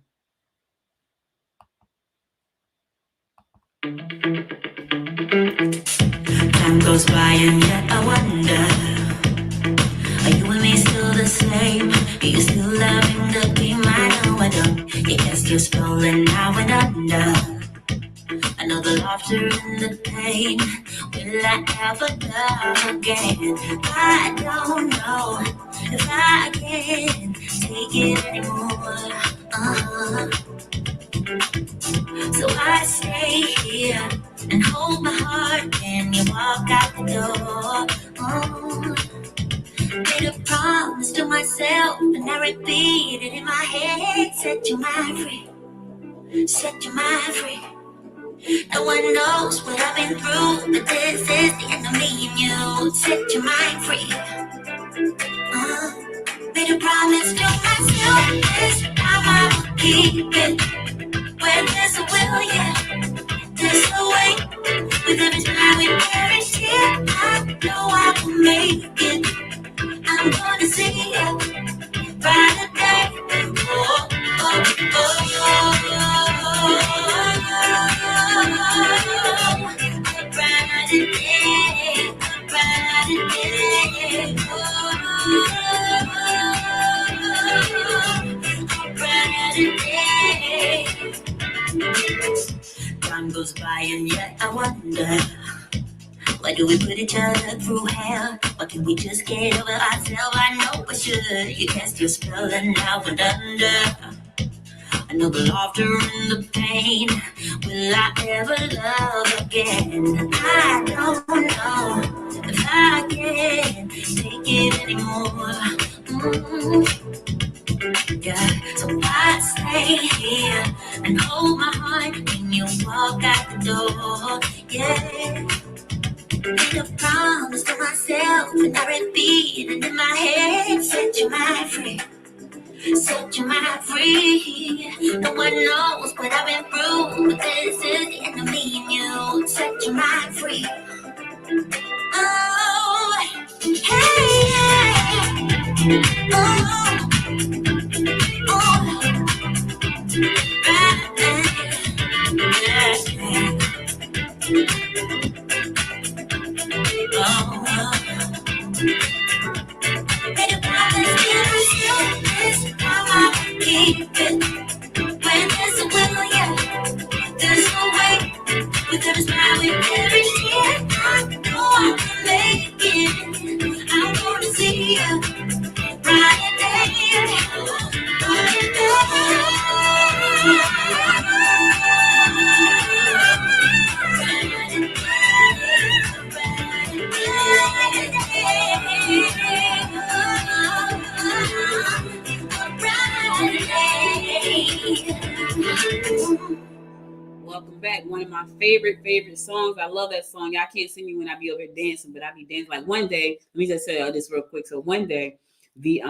Time goes by and yet I wonder, are you and me still the same? Are you still loving the game? I know I don't. You cast your spell and now and under. I know the laughter and the pain. Will I ever love again? I don't know if I can take it anymore. So I stay here and hold my heart when you walk out the door. Made a promise to myself and I repeat it in my head. Set your mind free, set your mind free. No one knows what I've been through, but this is the end of me and you. Set your mind free. Made a promise to myself, this time I will keep it. Where there's a will, yeah, there's a way. With every smile, with every tear, I know I will make it. I'm gonna see it brighter day. Oh, oh, oh, oh, a brighter day, a brighter day. Oh, a brighter day. Time goes by and yet I wonder, why do we put each other through hell? Why can't we just get over ourselves? I know I should. You cast your spell and now we're under. I know the laughter and the pain. Will I ever love again? I don't know if I can take it anymore. Yeah, so I stay here and hold my heart when you walk out the door. Yeah. Make a promise to myself and I repeat it in my head. Set your mind free, set your mind free. No one knows what I've been through, but this is the end of me and you. Set your mind free. Oh, hey, yeah. Oh, oh, right, yeah. Made a promise to myself, this time I will keep it. When there's a will, yeah, there's no way. With every smile, with every tear, I know I can make it. I'm gonna see you brighter day, brighter day. Welcome back. One of my favorite songs. I love that song. Y'all can't see me when I be over here dancing, but I be dancing. Like one day, let me just say this real quick. So one day, the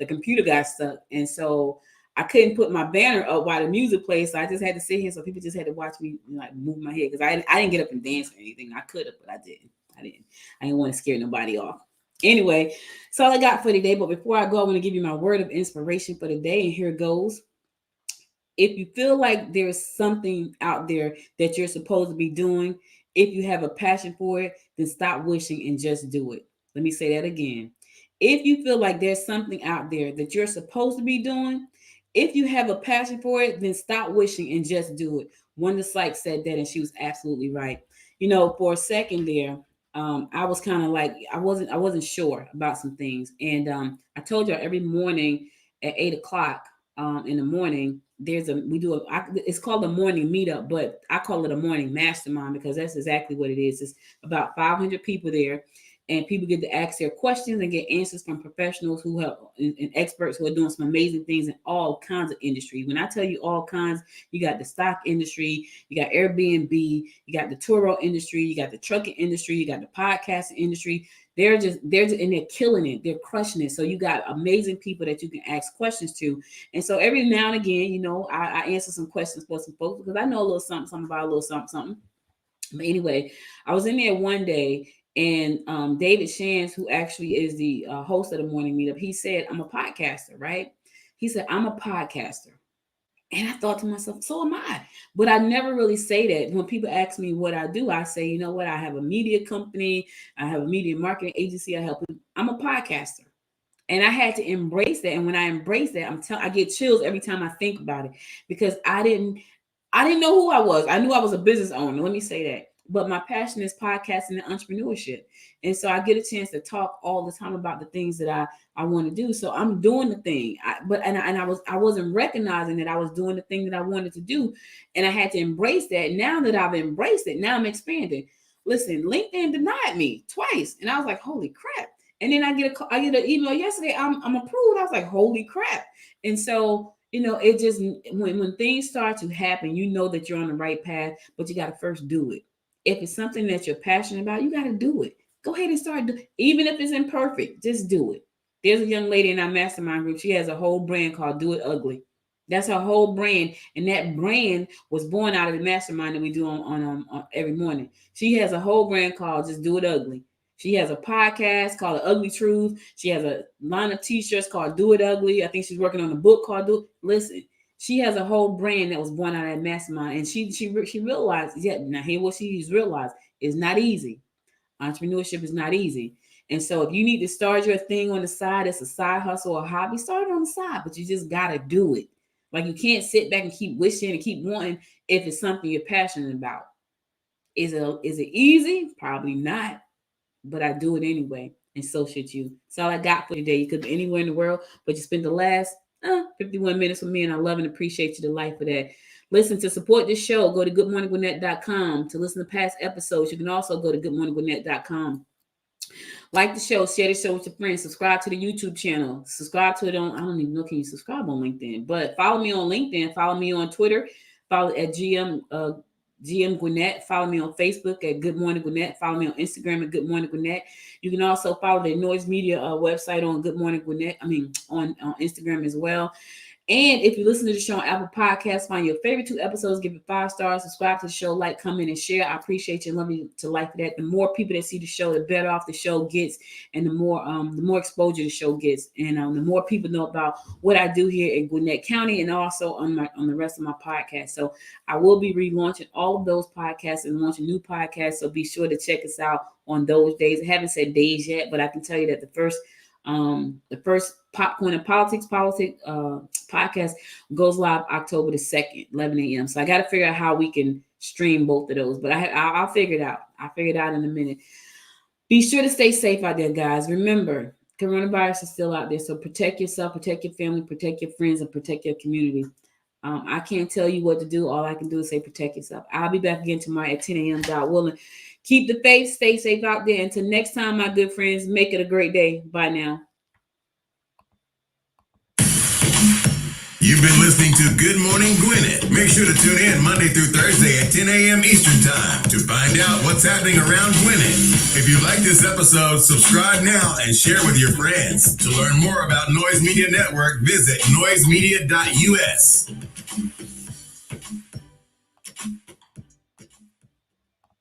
computer got stuck, and so I couldn't put my banner up while the music played. So I just had to sit here. So people just had to watch me like move my head because I didn't get up and dance or anything. I could have, but I didn't. I didn't want to scare nobody off. Anyway, that's all I got for today. But before I go, I want to give you my word of inspiration for the day, and here it goes. If you feel like there's something out there that you're supposed to be doing, if you have a passion for it, then stop wishing and just do it. Let me say that again. If you feel like there's something out there that you're supposed to be doing, if you have a passion for it, then stop wishing and just do it. Wanda Sykes said that, and she was absolutely right. You know, for a second there, I was kind of like I wasn't sure about some things, and I told you every morning at 8:00 in the morning. It's called a morning meetup, but I call it a morning mastermind because that's exactly what it is. It's about 500 people there, and people get to ask their questions and get answers from professionals who have and experts who are doing some amazing things in all kinds of industry. When I tell you all kinds, you got the stock industry, you got Airbnb, you got the tour industry, you got the trucking industry, you got the podcasting industry. They're killing it. They're crushing it. So you got amazing people that you can ask questions to. And so every now and again, I answer some questions for some folks because I know a little something about a little something. But anyway, I was in there one day, and David Shands, who actually is the host of the morning meetup, he said, I'm a podcaster, right? He said, I'm a podcaster. And I thought to myself, so am I. But I never really say that. When people ask me what I do, I say, you know what? I have a media company. I have a media marketing agency. I help people. I'm a podcaster. And I had to embrace that. And when I embrace that, I get chills every time I think about it, because I didn't know who I was. I knew I was a business owner. Let me say that. But my passion is podcasting and entrepreneurship. And so I get a chance to talk all the time about the things that I want to do. So I'm doing the thing. I wasn't recognizing that I was doing the thing that I wanted to do. And I had to embrace that. Now that I've embraced it, now I'm expanding. Listen, LinkedIn denied me twice. And I was like, holy crap. And then I get an email yesterday. I'm approved. I was like, holy crap. And so, it just, when things start to happen, you know that you're on the right path, but you got to first do it. If it's something that you're passionate about, you got to do it. Go ahead and start doing it. Even if it's imperfect, just do it. There's a young lady in our mastermind group. She has a whole brand called Do It Ugly. That's her whole brand. And that brand was born out of the mastermind that we do on every morning. She has a whole brand called Just Do It Ugly. She has a podcast called The Ugly Truth. She has a line of t-shirts called Do It Ugly. I think she's working on a book called Do It. Listen, she has a whole brand that was born out of that mastermind. And she realized, now here what she's realized is not easy. Entrepreneurship is not easy. And so if you need to start your thing on the side, it's a side hustle or a hobby, start it on the side, but you just got to do it. Like, you can't sit back and keep wishing and keep wanting if it's something you're passionate about. Is it easy? Probably not. But I do it anyway, and so should you. That's all I got for today. You could be anywhere in the world, but you spent the last 51 minutes with me, and I love and appreciate you to life for that. Listen, to support this show, go to goodmorninggwinnett.com. To listen to past episodes, you can also go to goodmorninggwinnett.com. Like the show, share the show with your friends, subscribe to the YouTube channel, subscribe to it on, I don't even know, can you subscribe on LinkedIn? But follow me on LinkedIn, follow me on Twitter, follow at GM Gwinnett. Follow me on Facebook at Good Morning Gwinnett. Follow me on Instagram at Good Morning Gwinnett. You can also follow the Noise Media website on Good Morning Gwinnett. On Instagram as well. And if you listen to the show on Apple Podcasts, find your favorite 2 episodes, give it 5 stars, subscribe to the show, like, comment, and share. I appreciate you and love you to life for that. The more people that see the show, the better off the show gets, and the more exposure the show gets, and the more people know about what I do here in Gwinnett County, and also on the rest of my podcasts. So I will be relaunching all of those podcasts and launching new podcasts. So be sure to check us out on those days. I haven't said days yet, but I can tell you that the first Popcorn and Politics podcast goes live October the 2nd, 11 a.m. So I got to figure out how we can stream both of those, but I'll figure it out. I'll figure it out in a minute. Be sure to stay safe out there, guys. Remember, coronavirus is still out there. So protect yourself, protect your family, protect your friends, and protect your community. I can't tell you what to do. All I can do is say protect yourself. I'll be back again tomorrow at 10 a.m. God willing. Keep the faith. Stay safe out there. Until next time, my good friends, make it a great day. Bye now. You've been listening to Good Morning Gwinnett. Make sure to tune in Monday through Thursday at 10 a.m. Eastern Time to find out what's happening around Gwinnett. If you like this episode, subscribe now and share with your friends. To learn more about Noise Media Network, visit noisemedia.us.